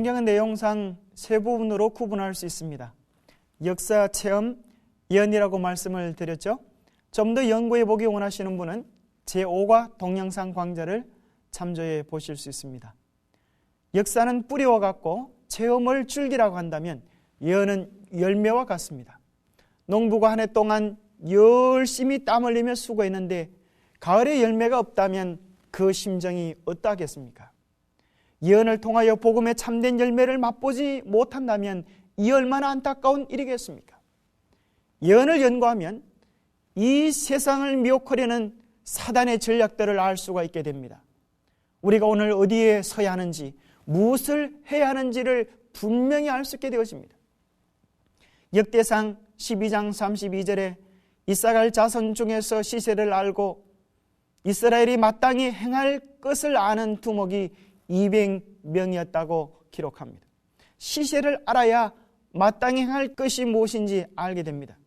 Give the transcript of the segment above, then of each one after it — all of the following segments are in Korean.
성경의 내용상 세 부분으로 구분할 수 있습니다. 역사, 체험, 예언이라고 말씀을 드렸죠. 좀 더 연구해 보기 원하시는 분은 제5과 동영상 강좌를 참조해 보실 수 있습니다. 역사는 뿌리와 같고 체험을 줄기라고 한다면 예언은 열매와 같습니다. 농부가 한 해 동안 열심히 땀 흘리며 수고했는데 가을에 열매가 없다면 그 심정이 어떠하겠습니까? 예언을 통하여 복음의 참된 열매를 맛보지 못한다면 이 얼마나 안타까운 일이겠습니까? 예언을 연구하면 이 세상을 미혹하려는 사단의 전략들을 알 수가 있게 됩니다. 우리가 오늘 어디에 서야 하는지, 무엇을 해야 하는지를 분명히 알 수 있게 되어집니다. 역대상 12장 32절에 이사갈 자손 중에서 시세를 알고 이스라엘이 마땅히 행할 것을 아는 두목이 200명이었다고 기록합니다. 시세를 알아야 마땅히 행할 것이 무엇인지 알게 됩니다.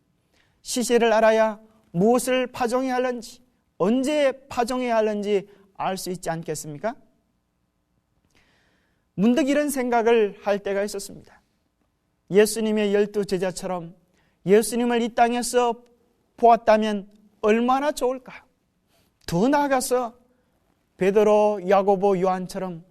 시세를 알아야 무엇을 파종해야 하는지, 언제 파종해야 하는지 알 수 있지 않겠습니까? 문득 이런 생각을 할 때가 있었습니다. 예수님의 12 제자처럼 예수님을 이 땅에서 보았다면 얼마나 좋을까? 더 나아가서 베드로, 야고보, 요한처럼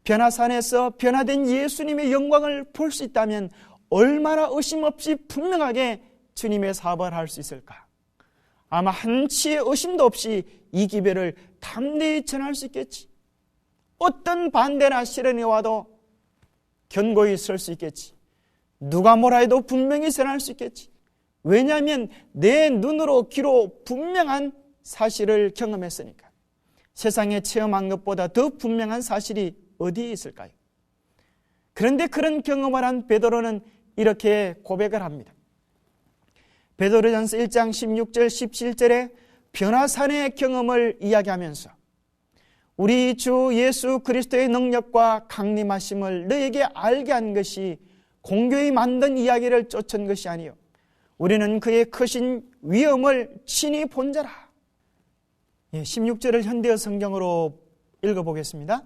변화산에서 변화된 예수님의 영광을 볼 수 있다면 얼마나 의심 없이 분명하게 주님의 사업을 할 수 있을까? 아마 한치의 의심도 없이 이 기별을 담대히 전할 수 있겠지. 어떤 반대나 시련이 와도 견고히 설 수 있겠지. 누가 뭐라 해도 분명히 전할 수 있겠지. 왜냐하면 내 눈으로 귀로 분명한 사실을 경험했으니까. 세상에 체험한 것보다 더 분명한 사실이 어디에 있을까요? 그런데 그런 경험을 한 베드로는 이렇게 고백을 합니다. 베드로전서 1장 16절 17절에 변화산의 경험을 이야기하면서 우리 주 예수 그리스도의 능력과 강림하심을 너에게 알게 한 것이 공교히 만든 이야기를 쫓은 것이 아니요 우리는 그의 크신 위엄을 친히 본 자라. 16절을 현대어 성경으로 읽어보겠습니다.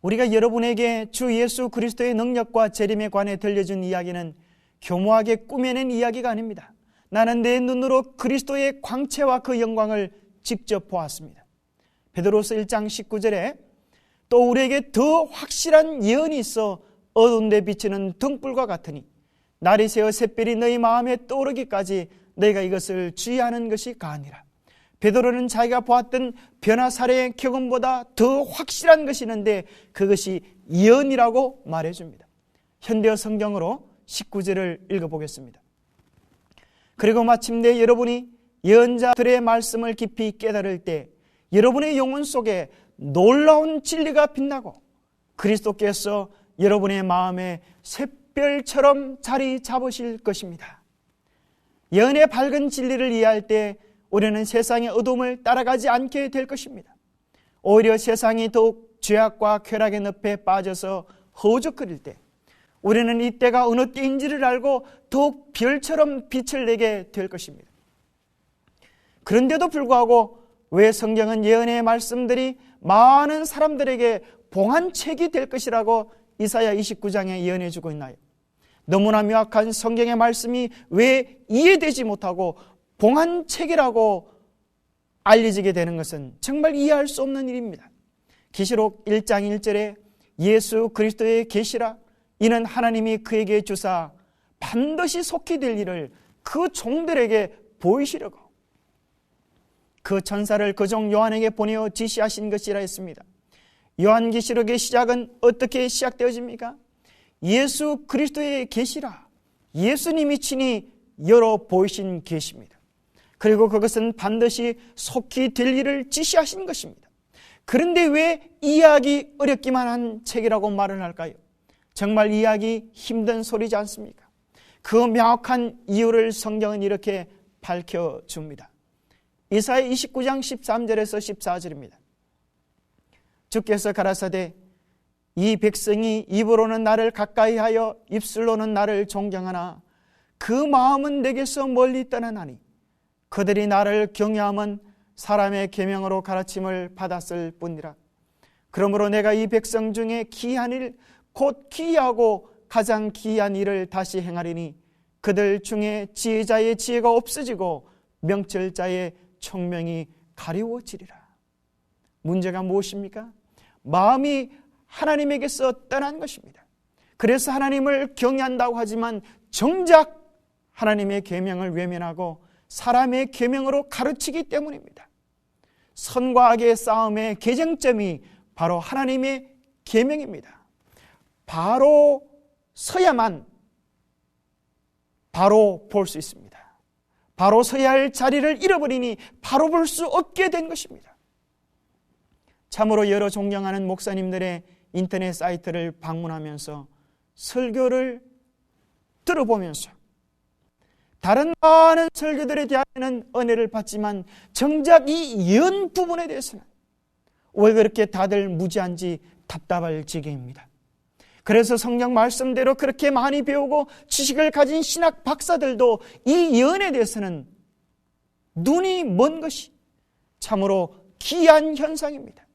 우리가 여러분에게 주 예수 그리스도의 능력과 재림에 관해 들려준 이야기는 교모하게 꾸며낸 이야기가 아닙니다. 나는 내 눈으로 그리스도의 광채와 그 영광을 직접 보았습니다. 베드로서 1장 19절에 또 우리에게 더 확실한 예언이 있어 어두운 데 비치는 등불과 같으니 날이 새어 샛별이 너희 마음에 떠오르기까지 너희가 이것을 주의하는 것이 가하니라. 베드로는 자기가 보았던 변화 사례의 경험보다 더 확실한 것이 있는데 그것이 예언이라고 말해줍니다. 현대어 성경으로 19절을 읽어보겠습니다. 그리고 마침내 여러분이 예언자들의 말씀을 깊이 깨달을 때 여러분의 영혼 속에 놀라운 진리가 빛나고 그리스도께서 여러분의 마음에 샛별처럼 자리 잡으실 것입니다. 예언의 밝은 진리를 이해할 때 우리는 세상의 어둠을 따라가지 않게 될 것입니다. 오히려 세상이 더욱 죄악과 쾌락의 늪에 빠져서 허우적거릴 때 우리는 이때가 어느 때인지를 알고 더욱 별처럼 빛을 내게 될 것입니다. 그런데도 불구하고 왜 성경은 예언의 말씀들이 많은 사람들에게 봉한책이 될 것이라고 이사야 29장에 예언해 주고 있나요? 너무나 명확한 성경의 말씀이 왜 이해되지 못하고 봉한책이라고 알려지게 되는 것은 정말 이해할 수 없는 일입니다. 계시록 1장 1절에 예수 그리스도의 계시라 이는 하나님이 그에게 주사 반드시 속히 될 일을 그 종들에게 보이시려고 그 천사를 그 종 요한에게 보내어 지시하신 것이라 했습니다. 요한계시록의 시작은 어떻게 시작되어집니까? 예수 그리스도의 계시라. 예수님이 친히 열어 보이신 계시입니다. 그리고 그것은 반드시 속히 될 일을 지시하신 것입니다. 그런데 왜 이해하기 어렵기만 한 책이라고 말을 할까요? 정말 이해하기 힘든 소리지 않습니까? 그 명확한 이유를 성경은 이렇게 밝혀줍니다. 이사야 29장 13절에서 14절입니다. 주께서 가라사대 이 백성이 입으로는 나를 가까이하여 입술로는 나를 존경하나 그 마음은 내게서 멀리 떠나나니 그들이 나를 경외함은 사람의 계명으로 가르침을 받았을 뿐이라. 그러므로 내가 이 백성 중에 기이한 일 곧 기이하고 가장 기이한 일을 다시 행하리니 그들 중에 지혜자의 지혜가 없어지고 명철자의 총명이 가리워지리라. 문제가 무엇입니까? 마음이 하나님에게서 떠난 것입니다. 그래서 하나님을 경외한다고 하지만 정작 하나님의 계명을 외면하고 사람의 계명으로 가르치기 때문입니다. 선과 악의 싸움의 개정점이 바로 하나님의 계명입니다. 바로 서야만 바로 볼 수 있습니다. 바로 서야 할 자리를 잃어버리니 바로 볼 수 없게 된 것입니다. 참으로 여러 존경하는 목사님들의 인터넷 사이트를 방문하면서 설교를 들어보면서 다른 많은 설교들에 대하여는 은혜를 받지만 정작 이 예언 부분에 대해서는 왜 그렇게 다들 무지한지 답답할 지경입니다. 그래서 성경 말씀대로 그렇게 많이 배우고 지식을 가진 신학 박사들도 이 예언에 대해서는 눈이 먼 것이 참으로 기이한 현상입니다.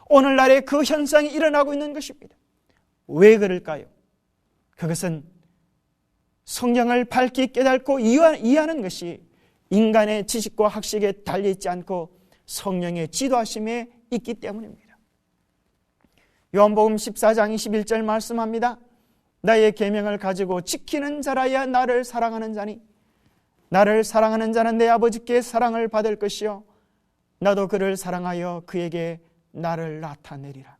오늘날에 그 현상이 일어나고 있는 것입니다. 왜 그럴까요? 그것은 성경을 밝히 깨닫고 이해하는 것이 인간의 지식과 학식에 달려있지 않고 성령의 지도하심에 있기 때문입니다. 요한복음 14장 21절 말씀합니다. 나의 계명을 가지고 지키는 자라야 나를 사랑하는 자니 나를 사랑하는 자는 내 아버지께 사랑을 받을 것이요 나도 그를 사랑하여 그에게 나를 나타내리라.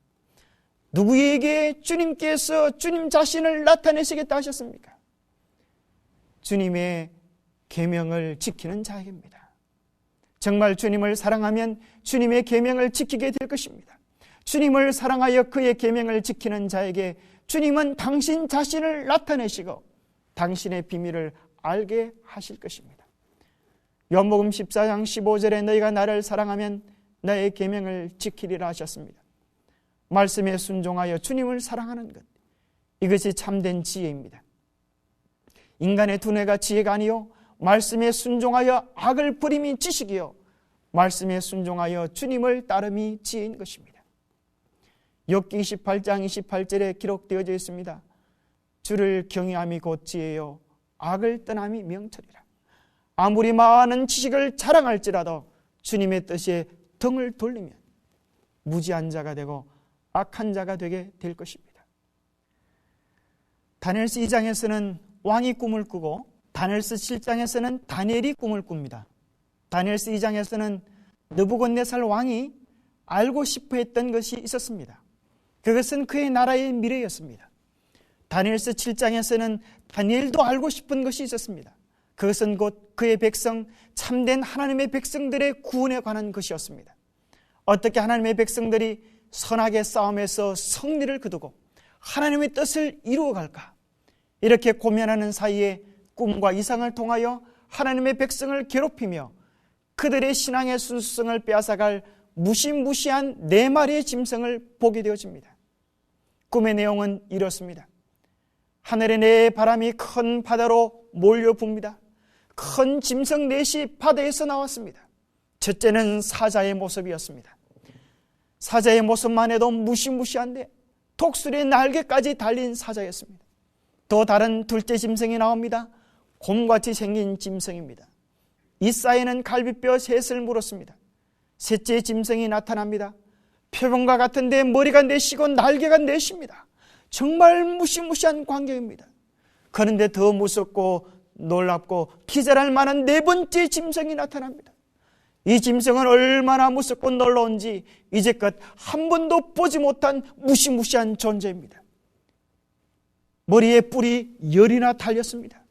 누구에게 주님께서 주님 자신을 나타내시겠다 하셨습니까? 주님의 계명을 지키는 자에게입니다. 정말 주님을 사랑하면 주님의 계명을 지키게 될 것입니다. 주님을 사랑하여 그의 계명을 지키는 자에게 주님은 당신 자신을 나타내시고 당신의 비밀을 알게 하실 것입니다. 요한복음 14장 15절에 너희가 나를 사랑하면 나의 계명을 지키리라 하셨습니다. 말씀에 순종하여 주님을 사랑하는 것, 이것이 참된 지혜입니다. 인간의 두뇌가 지혜가 아니요 말씀에 순종하여 악을 버림이 지식이요 말씀에 순종하여 주님을 따름이 지혜인 것입니다. 욥기 28장 28절에 기록되어져 있습니다. 주를 경외함이 곧 지혜요 악을 떠남이 명철이라. 아무리 많은 지식을 자랑할지라도 주님의 뜻에 등을 돌리면 무지한 자가 되고 악한 자가 되게 될 것입니다. 다니엘서 2장에서는 왕이 꿈을 꾸고 다니엘서 7장에서는 다니엘이 꿈을 꿉니다. 다니엘서 2장에서는 느부갓네살 왕이 알고 싶어 했던 것이 있었습니다. 그것은 그의 나라의 미래였습니다. 다니엘서 7장에서는 다니엘도 알고 싶은 것이 있었습니다. 그것은 곧 그의 백성, 참된 하나님의 백성들의 구원에 관한 것이었습니다. 어떻게 하나님의 백성들이 선악의 싸움에서 승리를 거두고 하나님의 뜻을 이루어갈까? 이렇게 고민하는 사이에 꿈과 이상을 통하여 하나님의 백성을 괴롭히며 그들의 신앙의 순수성을 빼앗아갈 무시무시한 4마리의 짐승을 보게 되어집니다. 꿈의 내용은 이렇습니다. 하늘의 네 바람이 큰 바다로 몰려 붑니다. 큰 짐승 4이 바다에서 나왔습니다. 첫째는 사자의 모습이었습니다. 사자의 모습만 해도 무시무시한데 독수리의 날개까지 달린 사자였습니다. 또 다른 둘째 짐승이 나옵니다. 곰같이 생긴 짐승입니다. 이싸에는 갈비뼈 셋을 물었습니다. 셋째 짐승이 나타납니다. 표범과 같은데 머리가 4시고 날개가 4입니다. 정말 무시무시한 광경입니다. 그런데 더 무섭고 놀랍고 기절할 만한 4번째 짐승이 나타납니다. 이 짐승은 얼마나 무섭고 놀라운지 이제껏 한 번도 보지 못한 무시무시한 존재입니다. 머리에 뿔이 10이나 달렸습니다.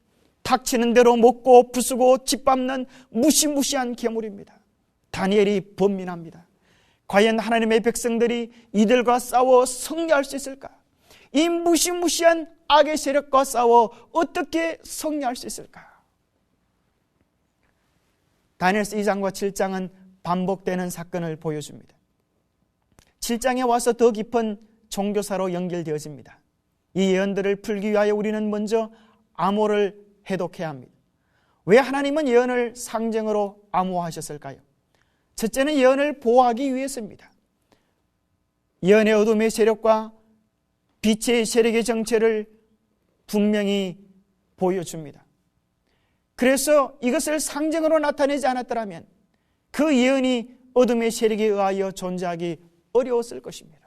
닥치는 대로 먹고 부수고 짓밟는 무시무시한 괴물입니다. 다니엘이 번민합니다. 과연 하나님의 백성들이 이들과 싸워 승리할 수 있을까? 이 무시무시한 악의 세력과 싸워 어떻게 승리할 수 있을까? 다니엘서 2장과 7장은 반복되는 사건을 보여줍니다. 7장에 와서 더 깊은 종교사로 연결되어집니다. 이 예언들을 풀기 위하여 우리는 먼저 암호를 해독해야 합니다. 왜 하나님은 예언을 상징으로 암호화하셨을까요? 첫째는 예언을 보호하기 위해서입니다. 예언의 어둠의 세력과 빛의 세력의 정체를 분명히 보여줍니다. 그래서 이것을 상징으로 나타내지 않았더라면 그 예언이 어둠의 세력에 의하여 존재하기 어려웠을 것입니다.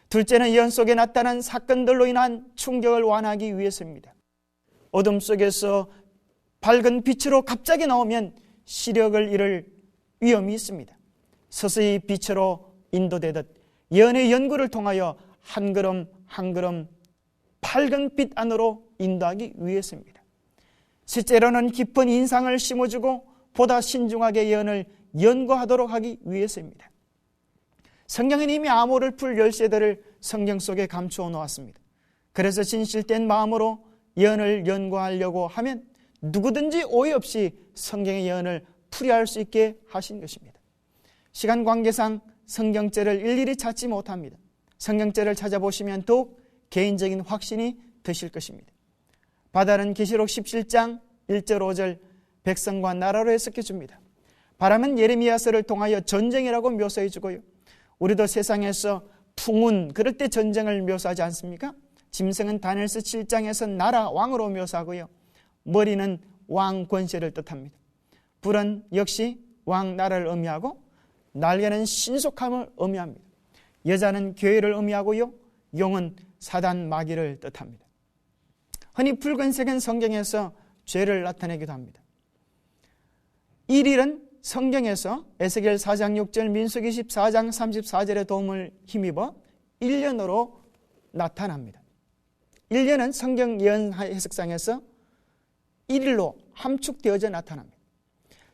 둘째는 예언 속에 나타난 사건들로 인한 충격을 완화하기 위해서입니다. 어둠 속에서 밝은 빛으로 갑자기 나오면 시력을 잃을 위험이 있습니다. 서서히 빛으로 인도되듯 예언의 연구를 통하여 한 걸음 한 걸음 밝은 빛 안으로 인도하기 위해서입니다. 실제로는 깊은 인상을 심어주고 보다 신중하게 예언을 연구하도록 하기 위해서입니다. 성경은 이미 암호를 풀 열쇠들을 성경 속에 감추어 놓았습니다. 그래서 진실된 마음으로 예언을 연구하려고 하면 누구든지 오해 없이 성경의 예언을 풀이할 수 있게 하신 것입니다. 시간 관계상 성경죄를 일일이 찾지 못합니다. 성경죄를 찾아보시면 더욱 개인적인 확신이 드실 것입니다. 바다는 계시록 17장 1절 5절 백성과 나라로 해석해 줍니다. 바람은 예레미야서를 통하여 전쟁이라고 묘사해 주고요. 우리도 세상에서 풍운 그럴 때 전쟁을 묘사하지 않습니까? 짐승은 다니엘서 7장에서 나라 왕으로 묘사하고요. 머리는 왕 권세를 뜻합니다. 불은 역시 왕 나라를 의미하고 날개는 신속함을 의미합니다. 여자는 교회를 의미하고요. 용은 사단 마귀를 뜻합니다. 흔히 붉은색은 성경에서 죄를 나타내기도 합니다. 1일은 성경에서 에스겔 4장 6절, 민수기 14장 34절의 도움을 힘입어 1년으로 나타납니다. 1년은 성경 예언 해석상에서 1일로 함축되어져 나타납니다.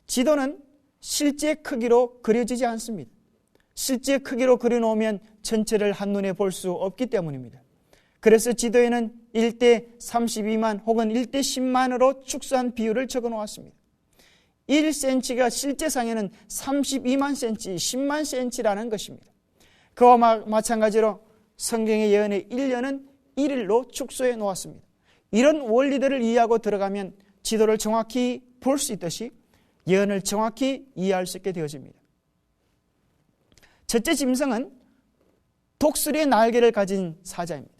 지도는 실제 크기로 그려지지 않습니다. 실제 크기로 그려놓으면 전체를 한눈에 볼 수 없기 때문입니다. 그래서 지도에는 1대 32만 혹은 1대 10만으로 축소한 비율을 적어 놓았습니다. 1cm가 실제상에는 32만 cm, 10만 cm라는 것입니다. 그와 마찬가지로 성경의 예언의 1년은 1일로 축소해 놓았습니다. 이런 원리들을 이해하고 들어가면 지도를 정확히 볼 수 있듯이 예언을 정확히 이해할 수 있게 되어집니다. 첫째 짐승은 독수리의 날개를 가진 사자입니다.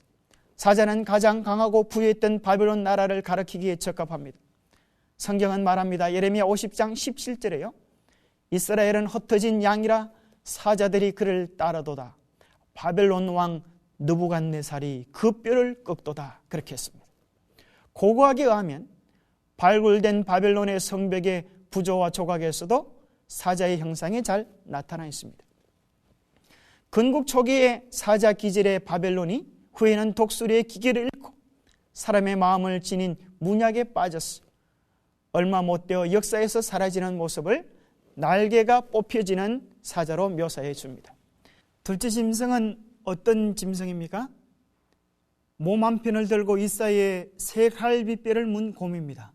사자는 가장 강하고 부유했던 바벨론 나라를 가리키기에 적합합니다. 성경은 말합니다. 예레미야 50장 17절에요. 이스라엘은 흩어진 양이라 사자들이 그를 따르도다. 바벨론 왕 느부갓네살이 그 뼈를 꺾도다. 그렇게 했습니다. 고고학에 의하면 발굴된 바벨론의 성벽의 부조와 조각에서도 사자의 형상이 잘 나타나 있습니다. 건국 초기의 사자 기질의 바벨론이 후에는 독수리의 기계를 잃고 사람의 마음을 지닌 문약에 빠졌어 얼마 못 되어 역사에서 사라지는 모습을 날개가 뽑혀지는 사자로 묘사해 줍니다. 둘째 짐승은 어떤 짐승입니까? 몸 한편을 들고 이 사이에 세 갈비뼈를 문 곰입니다.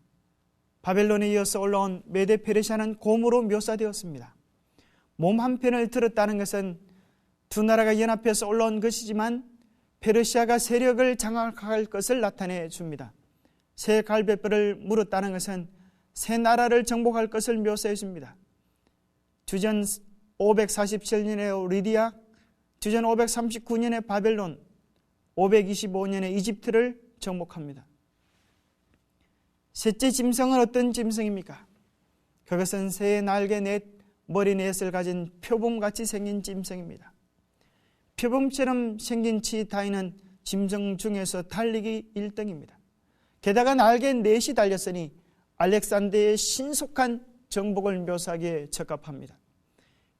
바벨론에 이어서 올라온 메데 페르시아는 곰으로 묘사되었습니다. 몸 한편을 들었다는 것은 두 나라가 연합해서 올라온 것이지만 페르시아가 세력을 장악할 것을 나타내 줍니다. 세 갈비뼈를 물었다는 것은 새 나라를 정복할 것을 묘사해 줍니다. 주전 547년에 리디아, 주전 539년에 바벨론, 525년에 이집트를 정복합니다. 셋째 짐승은 어떤 짐승입니까? 그것은 새의 날개 넷, 머리 넷을 가진 표범같이 생긴 짐승입니다. 표범처럼 생긴 치타이는 짐승 중에서 달리기 1등입니다. 게다가 날개 넷이 달렸으니 알렉산더의 신속한 정복을 묘사하기에 적합합니다.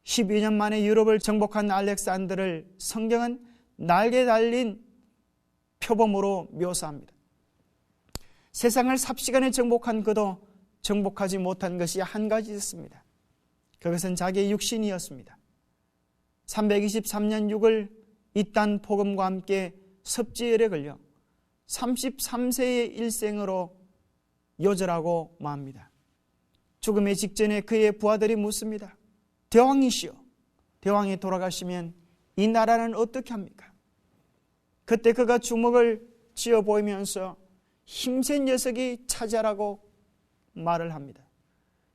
12년 만에 유럽을 정복한 알렉산더를 성경은 날개 달린 표범으로 묘사합니다. 세상을 삽시간에 정복한 그도 정복하지 못한 것이 한 가지 있습니다. 그것은 자기의 육신이었습니다. 323년 6월 이딴 복음과 함께 섭지열에 걸려 33세의 일생으로 요절하고 맙니다. 죽음의 직전에 그의 부하들이 묻습니다. 대왕이시여, 대왕이 돌아가시면 이 나라는 어떻게 합니까? 그때 그가 주먹을 쥐어 보이면서 힘센 녀석이 차지하라고 말을 합니다.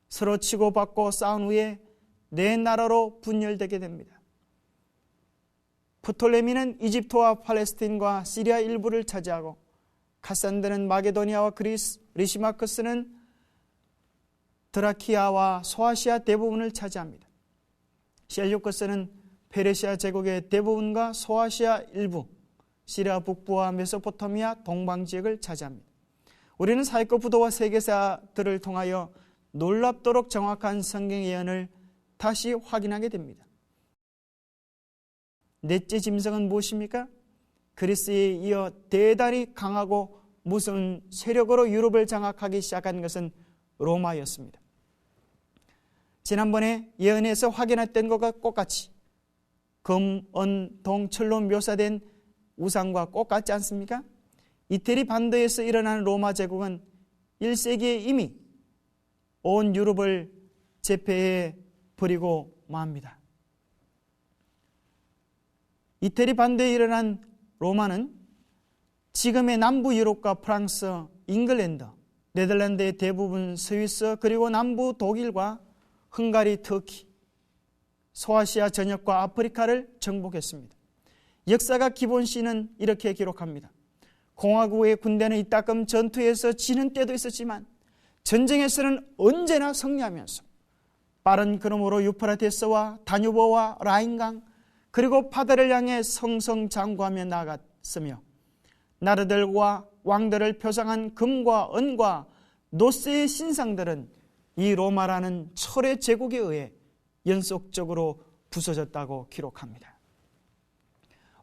서로 치고받고 싸운 후에 내 나라로 분열되게 됩니다. 프톨레미는 이집트와 팔레스틴과 시리아 일부를 차지하고 카산드는 마게도니아와 그리스, 리시마크스는 드라키아와 소아시아 대부분을 차지합니다. 셀류커스는 페르시아 제국의 대부분과 소아시아 일부, 시리아 북부와 메소포타미아 동방 지역을 차지합니다. 우리는 사이코 부도와 세계사들을 통하여 놀랍도록 정확한 성경 예언을 다시 확인하게 됩니다. 넷째 짐승은 무엇입니까? 그리스에 이어 대단히 강하고 무서운 세력으로 유럽을 장악하기 시작한 것은 로마였습니다. 지난번에 예언에서 확인했던 것과 똑같이 금, 은, 동, 철로 묘사된 우상과 똑같지 않습니까? 이태리 반도에서 일어난 로마 제국은 1세기에 이미 온 유럽을 제패해 버리고 맙니다. 이태리 반도에 일어난 로마는 지금의 남부 유럽과 프랑스, 잉글랜드, 네덜란드의 대부분, 스위스, 그리고 남부 독일과 헝가리, 터키, 소아시아 전역과 아프리카를 정복했습니다. 역사가 기본시는 이렇게 기록합니다. 공화국의 군대는 이따금 전투에서 지는 때도 있었지만 전쟁에서는 언제나 승리하면서 빠른 걸음으로 유프라테스와 다뉴버와 라인강 그리고 바다를 향해 성성장구하며 나아갔으며 나라들과 왕들을 표상한 금과 은과 노스의 신상들은 이 로마라는 철의 제국에 의해 연속적으로 부서졌다고 기록합니다.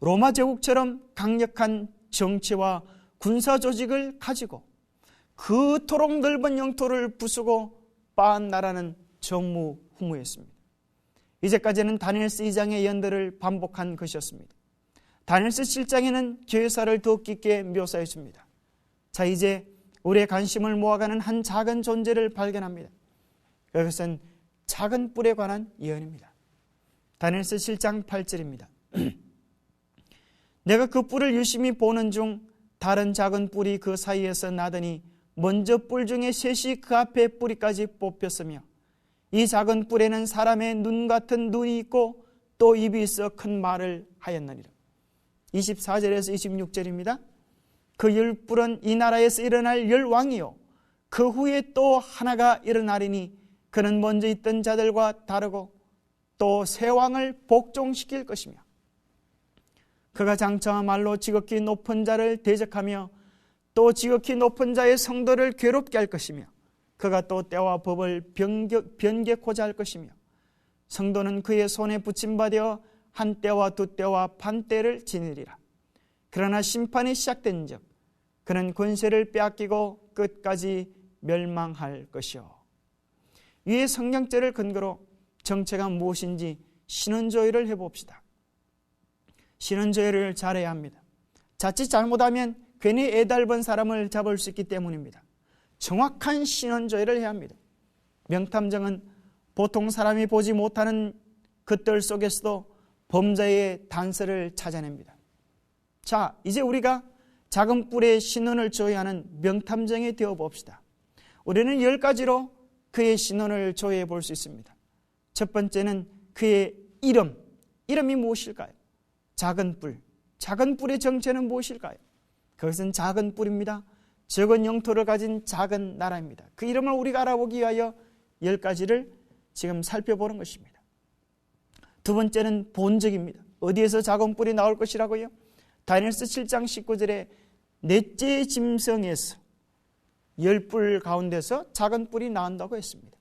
로마 제국처럼 강력한 정치와 군사 조직을 가지고 그토록 넓은 영토를 부수고 빤 나라는 전무후무했습니다. 이제까지는 다니엘서 2장의 예언들을 반복한 것이었습니다. 다니엘서 7장에는 교회사를 더 깊게 묘사해 줍니다. 자, 이제 우리의 관심을 모아가는 한 작은 존재를 발견합니다. 그것은 작은 뿔에 관한 예언입니다. 다니엘서 7장 8절입니다. 내가 그 뿔을 유심히 보는 중 다른 작은 뿔이 그 사이에서 나더니 먼저 뿔 중에 셋이 그 앞에 뿌리까지 뽑혔으며 이 작은 뿔에는 사람의 눈 같은 눈이 있고 또 입이 있어 큰 말을 하였느니라. 24절에서 26절입니다. 그 열 뿔은 이 나라에서 일어날 열 왕이요 그 후에 또 하나가 일어나리니 그는 먼저 있던 자들과 다르고 또 새 왕을 복종시킬 것이며 그가 장차 말로 지극히 높은 자를 대적하며 또 지극히 높은 자의 성도를 괴롭게 할 것이며 그가 또 때와 법을 변개코자 할 것이며 성도는 그의 손에 붙임받아 한 때와 두 때와 반 때를 지니리라. 그러나 심판이 시작된 즉 그는 권세를 빼앗기고 끝까지 멸망할 것이요. 위의 성경절을 근거로 정체가 무엇인지 신원조회를 해봅시다. 신원조회를 잘해야 합니다. 자칫 잘못하면 괜히 애달픈 사람을 잡을 수 있기 때문입니다. 정확한 신원조회를 해야 합니다. 명탐정은 보통 사람이 보지 못하는 것들 속에서도 범죄의 단서를 찾아냅니다. 자, 이제 우리가 작은 뿔의 신원을 조회하는 명탐정이 되어봅시다. 우리는 10가지로 그의 신원을 조회해 볼 수 있습니다. 첫 번째는 그의 이름이 무엇일까요? 작은 뿔, 작은 뿔의 정체는 무엇일까요? 그것은 작은 뿔입니다. 적은 영토를 가진 작은 나라입니다. 그 이름을 우리가 알아보기 위하여 10가지를 지금 살펴보는 것입니다. 두 번째는 본적입니다. 어디에서 작은 뿔이 나올 것이라고요? 다니엘서 7장 19절에 넷째 짐승에서 10뿔 가운데서 작은 뿔이 나온다고 했습니다.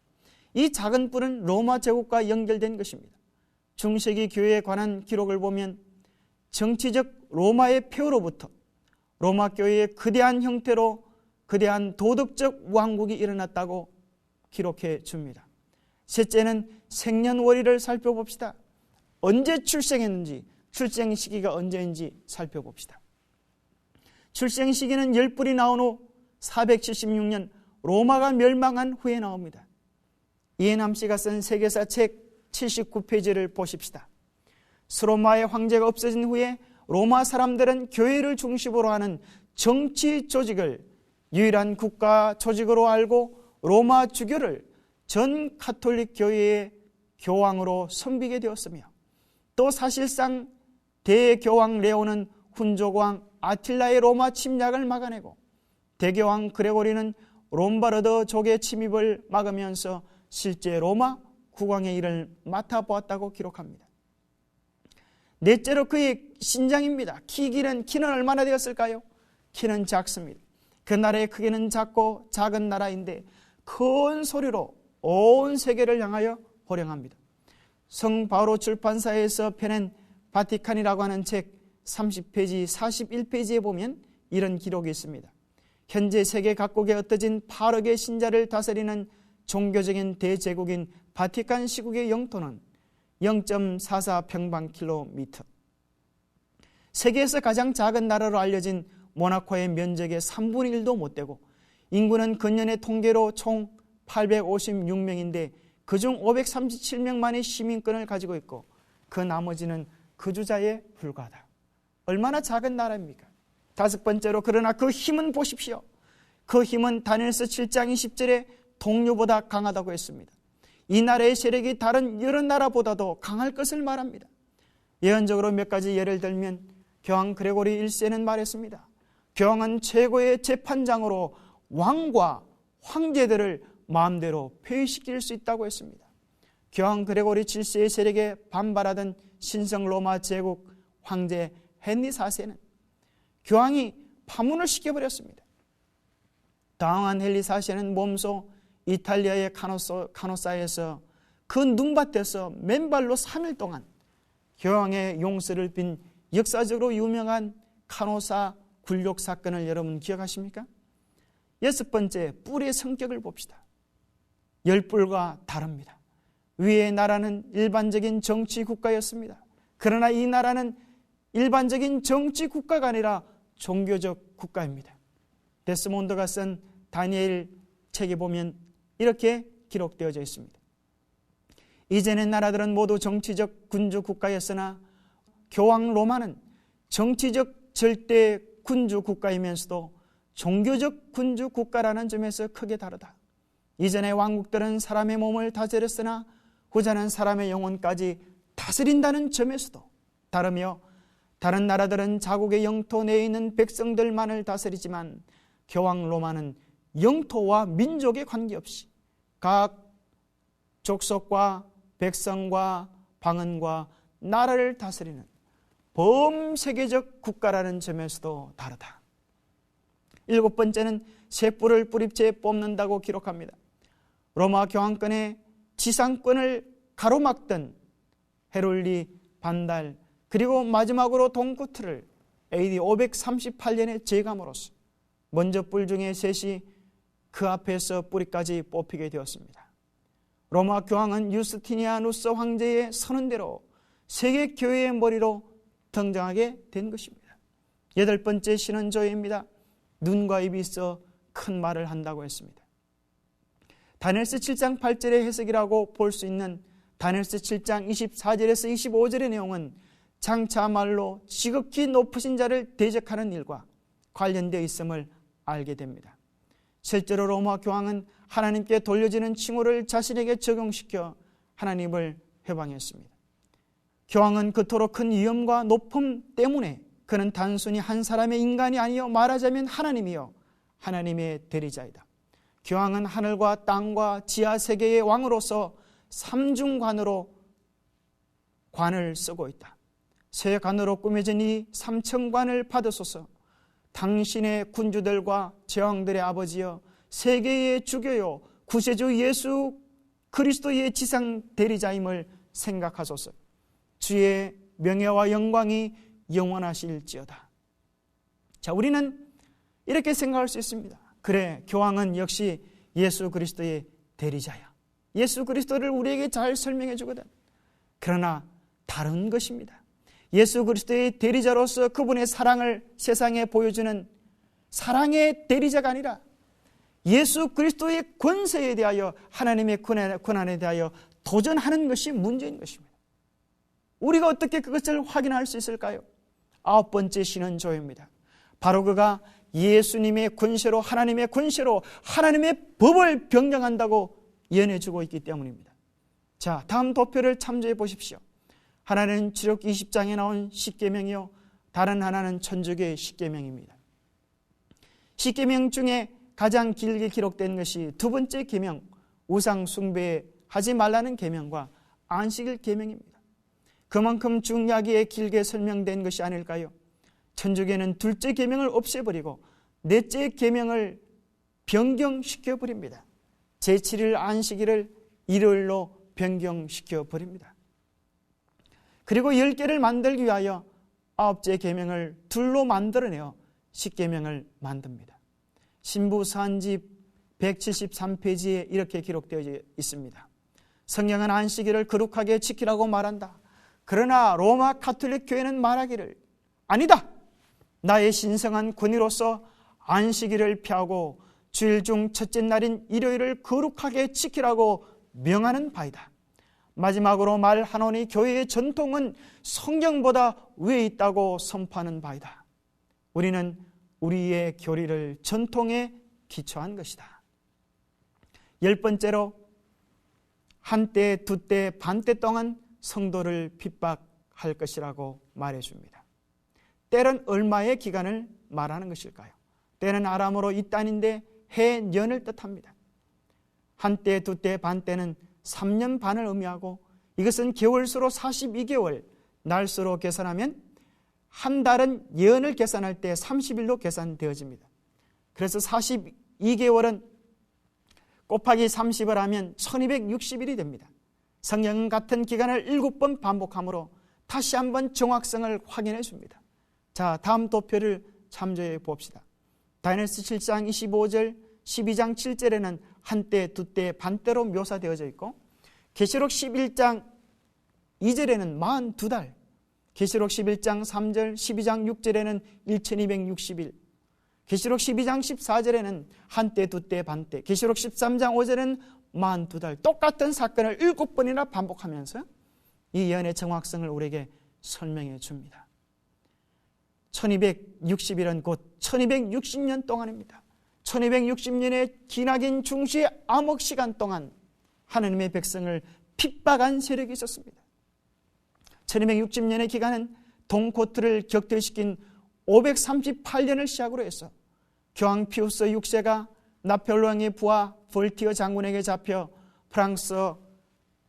이 작은 뿔은 로마 제국과 연결된 것입니다. 중세기 교회에 관한 기록을 보면 정치적 로마의 폐허로부터 로마 교회의 거대한 형태로 거대한 도덕적 왕국이 일어났다고 기록해 줍니다. 셋째는 생년월일을 살펴봅시다. 언제 출생했는지, 출생 시기가 언제인지 살펴봅시다. 출생 시기는 10뿔이 나온 후 476년 로마가 멸망한 후에 나옵니다. 이해남 씨가 쓴 세계사 책 79페이지를 보십시다. 스로마의 황제가 없어진 후에 로마 사람들은 교회를 중심으로 하는 정치 조직을 유일한 국가 조직으로 알고 로마 주교를 전 가톨릭 교회의 교황으로 섬기게 되었으며 또 사실상 대교황 레오는 훈족왕 아틸라의 로마 침략을 막아내고 대교황 그레고리는 롬바르드족의 침입을 막으면서 실제 로마 국왕의 일을 맡아보았다고 기록합니다. 넷째로 그의 신장입니다. 키는 얼마나 되었을까요? 키는 작습니다. 그 나라의 크기는 작고 작은 나라인데 큰 소리로 온 세계를 향하여 호령합니다. 성 바오로 출판사에서 펴낸 바티칸이라고 하는 책 30페이지, 41페이지에 보면 이런 기록이 있습니다. 현재 세계 각국에 흩어진 8억의 신자를 다스리는 종교적인 대제국인 바티칸 시국의 영토는 0.44 평방킬로미터. 세계에서 가장 작은 나라로 알려진 모나코의 면적의 3분의 1도 못 되고 인구는 근년의 통계로 총 856명인데 그중 537명만의 시민권을 가지고 있고 그 나머지는 거주자에 불과하다. 얼마나 작은 나라입니까? 다섯 번째로 그러나 그 힘은 보십시오. 그 힘은 다니엘서 7장 20절에 동류보다 강하다고 했습니다. 이 나라의 세력이 다른 여러 나라보다도 강할 것을 말합니다. 예언적으로 몇 가지 예를 들면 교황 그레고리 1세는 말했습니다. 교황은 최고의 재판장으로 왕과 황제들을 마음대로 폐위시킬 수 있다고 했습니다. 교황 그레고리 7세의 세력에 반발하던 신성 로마 제국 황제 헨리 4세는 교황이 파문을 시켜버렸습니다. 당황한 헨리 4세는 몸소 이탈리아의 카노사에서 그 눈밭에서 맨발로 3일 동안 교황의 용서를 빈 역사적으로 유명한 카노사 굴욕 사건을 여러분 기억하십니까? 여섯 번째, 뿔의 성격을 봅시다. 열뿔과 다릅니다. 위의 나라는 일반적인 정치 국가였습니다. 그러나 이 나라는 일반적인 정치 국가가 아니라 종교적 국가입니다. 데스몬드가 쓴 다니엘 책에 보면 이렇게 기록되어져 있습니다. 이전의 나라들은 모두 정치적 군주 국가였으나 교황 로마는 정치적 절대 군주 국가이면서도 종교적 군주 국가라는 점에서 크게 다르다. 이전의 왕국들은 사람의 몸을 다스렸으나 후자는 사람의 영혼까지 다스린다는 점에서도 다르며 다른 나라들은 자국의 영토 내에 있는 백성들만을 다스리지만 교황 로마는 영토와 민족에 관계없이 각 족속과 백성과 방언과 나라를 다스리는 범세계적 국가라는 점에서도 다르다. 일곱 번째는 새 뿔을 뿌리채 뽑는다고 기록합니다. 로마 교황권의 지상권을 가로막던 헤롤리 반달 그리고 마지막으로 동쿠트를 AD 538년에 제감으로써 먼저 뿔 중에 셋이 그 앞에서 뿌리까지 뽑히게 되었습니다. 로마 교황은 유스티니아누스 황제의 선언대로 세계 교회의 머리로 등장하게 된 것입니다. 여덟 번째 신은 조회입니다. 눈과 입이 있어 큰 말을 한다고 했습니다. 다니엘서 7장 8절의 해석이라고 볼 수 있는 다니엘서 7장 24절에서 25절의 내용은 장차 말로 지극히 높으신 자를 대적하는 일과 관련되어 있음을 알게 됩니다. 실제로 로마 교황은 하나님께 돌려지는 칭호를 자신에게 적용시켜 하나님을 회방했습니다. 교황은 그토록 큰 위엄과 높음 때문에 그는 단순히 한 사람의 인간이 아니요 말하자면 하나님이요 하나님의 대리자이다. 교황은 하늘과 땅과 지하 세계의 왕으로서 삼중관으로 관을 쓰고 있다. 새 관으로 꾸며진 이 삼천관을 받으소서. 당신의 군주들과 제왕들의 아버지여 세계의 주교요 구세주 예수 그리스도의 지상 대리자임을 생각하소서. 주의 명예와 영광이 영원하실지어다. 자, 우리는 이렇게 생각할 수 있습니다. 그래, 교황은 역시 예수 그리스도의 대리자야. 예수 그리스도를 우리에게 잘 설명해 주거든. 그러나 다른 것입니다. 예수 그리스도의 대리자로서 그분의 사랑을 세상에 보여주는 사랑의 대리자가 아니라 예수 그리스도의 권세에 대하여 하나님의 권한에 대하여 도전하는 것이 문제인 것입니다. 우리가 어떻게 그것을 확인할 수 있을까요? 아홉 번째 신은 조회입니다. 바로 그가 예수님의 권세로 하나님의 권세로 하나님의 법을 변경한다고 예언해주고 있기 때문입니다. 자, 다음 도표를 참조해 보십시오. 하나는 출애굽기 20장에 나온 십계명이요, 다른 하나는 천주교의 십계명입니다. 십계명 중에 가장 길게 기록된 것이 두 번째 계명, 우상 숭배하지 말라는 계명과 안식일 계명입니다. 그만큼 중요하기에 길게 설명된 것이 아닐까요? 천주교는 둘째 계명을 없애버리고 넷째 계명을 변경시켜 버립니다. 제7일 안식일을 일요일로 변경시켜 버립니다. 그리고 10개를 만들기 위하여 9째 계명을 둘로 만들어내어 십계명을 만듭니다. 신부사한집 173페이지에 이렇게 기록되어 있습니다. 성경은 안식일을 거룩하게 지키라고 말한다. 그러나 로마 가톨릭 교회는 말하기를 아니다. 나의 신성한 권위로서 안식일을 피하고 주일 중 첫째 날인 일요일을 거룩하게 지키라고 명하는 바이다. 마지막으로 말하노니 교회의 전통은 성경보다 위에 있다고 선포하는 바이다. 우리는 우리의 교리를 전통에 기초한 것이다. 10번째로 한때, 두때, 반때 동안 성도를 핍박할 것이라고 말해줍니다. 때는 얼마의 기간을 말하는 것일까요? 때는 아람어로 이단인데 해, 년을 뜻합니다. 한때, 두때, 반때는 3년 반을 의미하고 이것은 개월수로 42개월, 날수로 계산하면 한 달은 연을 계산할 때 30일로 계산되어집니다. 그래서 42개월은 곱하기 30을 하면 1260일이 됩니다. 성경은 같은 기간을 7번 반복하므로 다시 한번 정확성을 확인해 줍니다. 자, 다음 도표를 참조해 봅시다. 다니엘서 7장 25절, 12장 7절에는 한때, 두때, 반때로 묘사되어져 있고 계시록 11장 2절에는 42달, 계시록 11장 3절, 12장 6절에는 1260일, 계시록 12장 14절에는 한때, 두때, 반때, 계시록 13장 5절에는 42달, 똑같은 사건을 7번이나 반복하면서 이 예언의 정확성을 우리에게 설명해 줍니다. 1260일은 곧 1260년 동안입니다. 1260년의 기나긴 중시의 암흑 시간 동안 하나님의 백성을 핍박한 세력이 있었습니다. 1260년의 기간은 동코트를 격퇴시킨 538년을 시작으로 해서 교황 피우스 6세가 나폴레옹 왕의 부하 볼티어 장군에게 잡혀 프랑스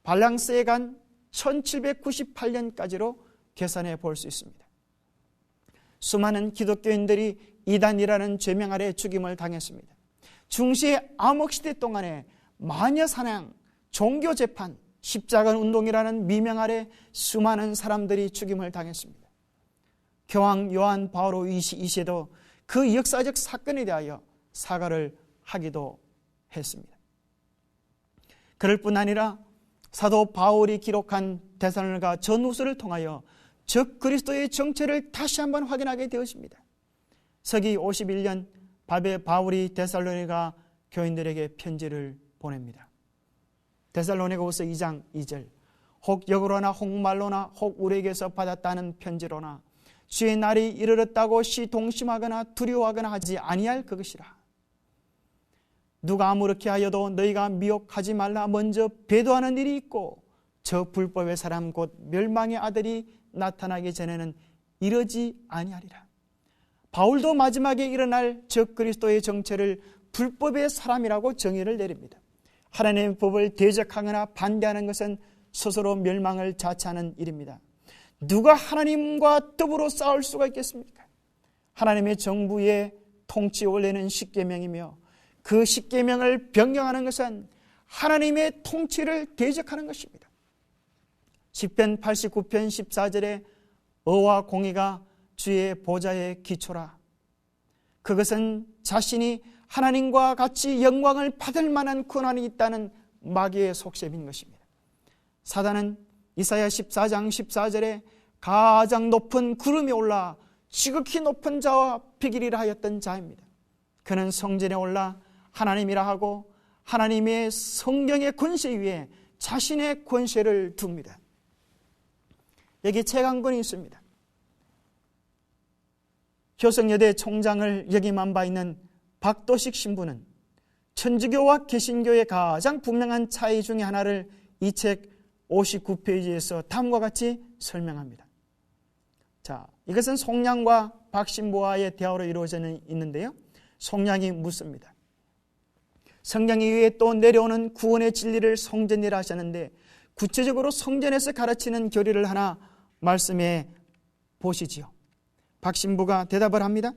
발랑스에 간 1798년까지로 계산해 볼 수 있습니다. 수많은 기독교인들이 이단이라는 죄명 아래 죽임을 당했습니다. 중시의 암흑시대 동안에 마녀사냥, 종교재판, 십자가 운동이라는 미명 아래 수많은 사람들이 죽임을 당했습니다. 교황 요한 바오로 2세도 그 역사적 사건에 대하여 사과를 하기도 했습니다. 그럴 뿐 아니라 사도 바울이 기록한 데살로니가 전후서를 통하여 적 그리스도의 정체를 다시 한번 확인하게 되었습니다. 서기 51년 바울이 데살로니가 교인들에게 편지를 보냅니다. 데살로니가후서 2장 2절, 혹 역으로나 혹 말로나 혹 우리에게서 받았다는 편지로나 주의 날이 이르렀다고 시동심하거나 두려워하거나 하지 아니할 그것이라. 누가 아무렇게 하여도 너희가 미혹하지 말라. 먼저 배도하는 일이 있고 저 불법의 사람 곧 멸망의 아들이 나타나기 전에는 이러지 아니하리라. 바울도 마지막에 일어날 적 그리스도의 정체를 불법의 사람이라고 정의를 내립니다. 하나님의 법을 대적하거나 반대하는 것은 스스로 멸망을 자처하는 일입니다. 누가 하나님과 더불어 싸울 수가 있겠습니까? 하나님의 정부의 통치 원래는 십계명이며 그 십계명을 변경하는 것은 하나님의 통치를 대적하는 것입니다. 시편 89편 14절에 의와 공의가 주의 보좌의 기초라. 그것은 자신이 하나님과 같이 영광을 받을 만한 권한이 있다는 마귀의 속셈인 것입니다. 사단은 이사야 14장 14절에 가장 높은 구름이 올라 지극히 높은 자와 비기리라 하였던 자입니다. 그는 성전에 올라 하나님이라 하고 하나님의 성경의 권세 위에 자신의 권세를 둡니다. 여기 채강권이 있습니다. 효성여대 총장을 역임한 바 있는 박도식 신부는 천주교와 개신교의 가장 분명한 차이 중에 하나를 이 책 59페이지에서 다음과 같이 설명합니다. 자, 이것은 송량과 박신부와의 대화로 이루어져 있는데요. 송량이 묻습니다. 성령 이후에 또 내려오는 구원의 진리를 성전이라 하셨는데 구체적으로 성전에서 가르치는 교리를 하나 말씀해 보시지요. 박신부가 대답을 합니다.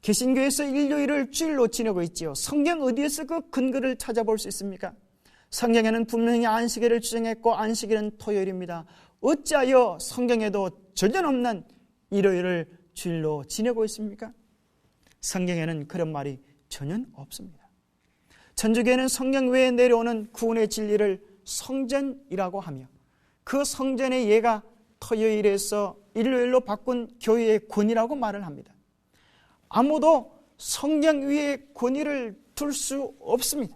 개신교에서 일요일을 주일로 지내고 있지요. 성경 어디에서 그 근거를 찾아볼 수 있습니까? 성경에는 분명히 안식일을 주장했고 안식일은 토요일입니다. 어찌하여 성경에도 전혀 없는 일요일을 주일로 지내고 있습니까? 성경에는 그런 말이 전혀 없습니다. 천주교에는 성경 외에 내려오는 구원의 진리를 성전이라고 하며 그 성전의 예가 토요일에서 일요일로 바꾼 교회의 권위라고 말을 합니다. 아무도 성경 위에 권위를 둘 수 없습니다.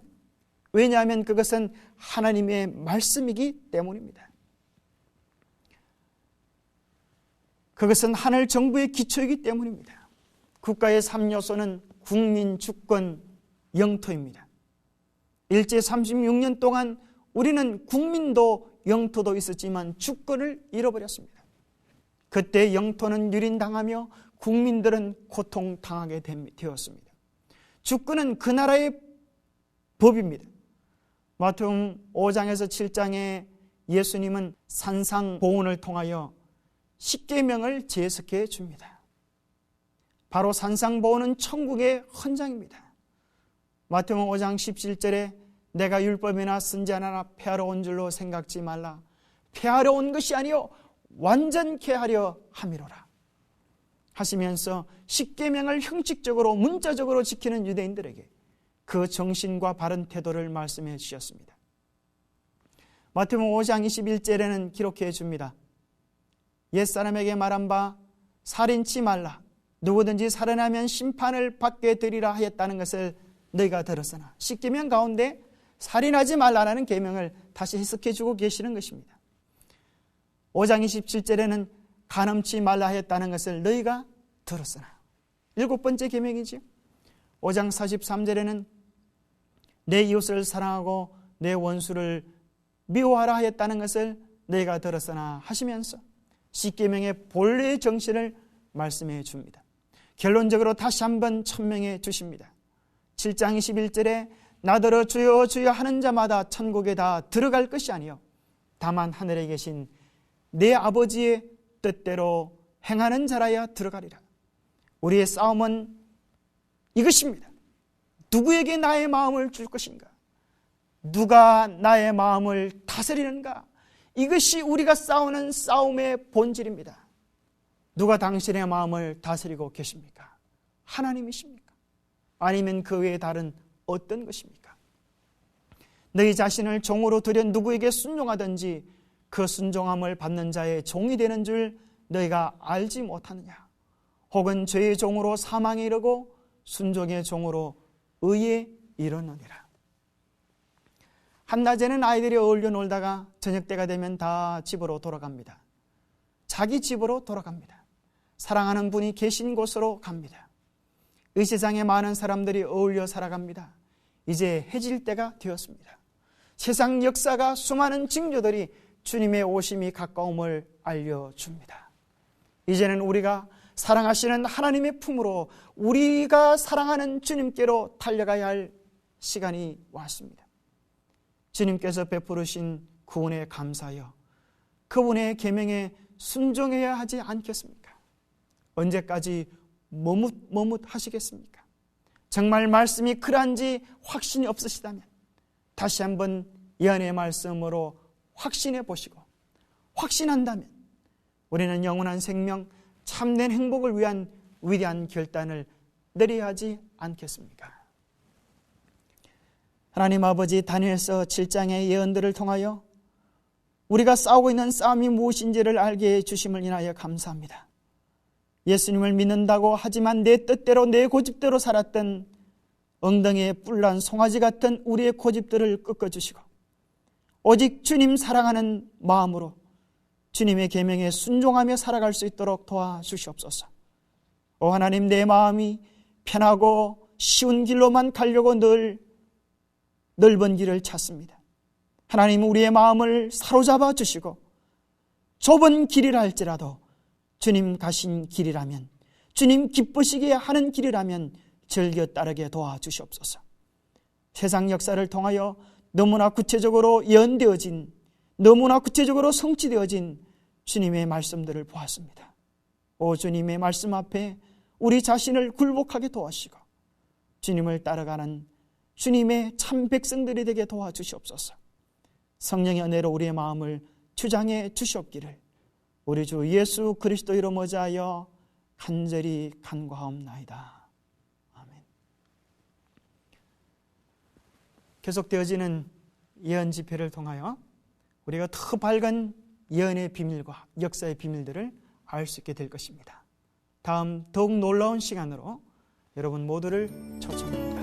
왜냐하면 그것은 하나님의 말씀이기 때문입니다. 그것은 하늘 정부의 기초이기 때문입니다. 국가의 3요소는 국민, 주권, 영토입니다. 일제 36년 동안 우리는 국민도 영토도 있었지만 주권을 잃어버렸습니다. 그때 영토는 유린당하며 국민들은 고통당하게 되었습니다. 주권은 그 나라의 법입니다. 마태복음 5장에서 7장에 예수님은 산상보훈을 통하여 십계명을 제석해 줍니다. 바로 산상보훈은 천국의 헌장입니다. 마태복음 5장 17절에 내가 율법이나 선지자나 폐하러 온 줄로 생각지 말라. 폐하러 온 것이 아니요 완전케 하려 함이로라 하시면서 십계명을 형식적으로 문자적으로 지키는 유대인들에게 그 정신과 바른 태도를 말씀해 주셨습니다. 마태복음 5장 21절에는 기록해 줍니다. 옛사람에게 말한 바 살인치 말라. 누구든지 살인하면 심판을 받게 되리라 하였다는 것을 너희가 들었으나 십계명 가운데 살인하지 말라라는 계명을 다시 해석해 주고 계시는 것입니다. 5장 27절에는 간음치 말라 하였다는 것을 너희가 들었으나 7번째 계명이지요. 5장 43절에는 내 이웃을 사랑하고 내 원수를 미워하라 하였다는 것을 너희가 들었으나 하시면서 십계명의 본래의 정신을 말씀해 줍니다. 결론적으로 다시 한번 천명해 주십니다. 7장 21절에 나더러 주여 주여 하는 자마다 천국에 다 들어갈 것이 아니요 다만 하늘에 계신 내 아버지의 뜻대로 행하는 자라야 들어가리라. 우리의 싸움은 이것입니다. 누구에게 나의 마음을 줄 것인가? 누가 나의 마음을 다스리는가? 이것이 우리가 싸우는 싸움의 본질입니다. 누가 당신의 마음을 다스리고 계십니까? 하나님이십니까? 아니면 그 외에 다른 어떤 것입니까? 너희 자신을 종으로 들여 누구에게 순종하든지 그 순종함을 받는 자의 종이 되는 줄 너희가 알지 못하느냐? 혹은 죄의 종으로 사망에 이르고 순종의 종으로 의에 이르느니라. 한낮에는 아이들이 어울려 놀다가 저녁 때가 되면 다 집으로 돌아갑니다. 자기 집으로 돌아갑니다. 사랑하는 분이 계신 곳으로 갑니다. 이 세상에 많은 사람들이 어울려 살아갑니다. 이제 해질 때가 되었습니다. 세상 역사가 수많은 징조들이 주님의 오심이 가까움을 알려줍니다. 이제는 우리가 사랑하시는 하나님의 품으로 우리가 사랑하는 주님께로 달려가야 할 시간이 왔습니다. 주님께서 베푸르신 구원에 감사하여 그분의 계명에 순종해야 하지 않겠습니까? 언제까지 머뭇하시겠습니까? 정말 말씀이 그러한지 확신이 없으시다면 다시 한번 예언의 말씀으로 확신해 보시고 확신한다면 우리는 영원한 생명, 참된 행복을 위한 위대한 결단을 내려야 하지 않겠습니까? 하나님 아버지, 다니엘서 7장의 예언들을 통하여 우리가 싸우고 있는 싸움이 무엇인지를 알게 해주심을 인하여 감사합니다. 예수님을 믿는다고 하지만 내 뜻대로 내 고집대로 살았던 엉덩이에 뿔난 송아지 같은 우리의 고집들을 꺾어주시고 오직 주님 사랑하는 마음으로 주님의 계명에 순종하며 살아갈 수 있도록 도와주시옵소서. 오 하나님, 내 마음이 편하고 쉬운 길로만 가려고 늘 넓은 길을 찾습니다. 하나님 우리의 마음을 사로잡아 주시고 좁은 길이라 할지라도 주님 가신 길이라면, 주님 기쁘시게 하는 길이라면 즐겨 따르게 도와주시옵소서. 세상 역사를 통하여 너무나 구체적으로 예언되어진, 너무나 구체적으로 성취되어진 주님의 말씀들을 보았습니다. 오 주님의 말씀 앞에 우리 자신을 굴복하게 도와주시고 주님을 따라가는 주님의 참 백성들이 되게 도와주시옵소서. 성령의 은혜로 우리의 마음을 주장해 주시옵기를 우리 주 예수 그리스도 이름 의지하여 간절히 간구하옵나이다. 아멘. 계속되어지는 예언 집회를 통하여 우리가 더 밝은 예언의 비밀과 역사의 비밀들을 알 수 있게 될 것입니다. 다음 더욱 놀라운 시간으로 여러분 모두를 초청합니다.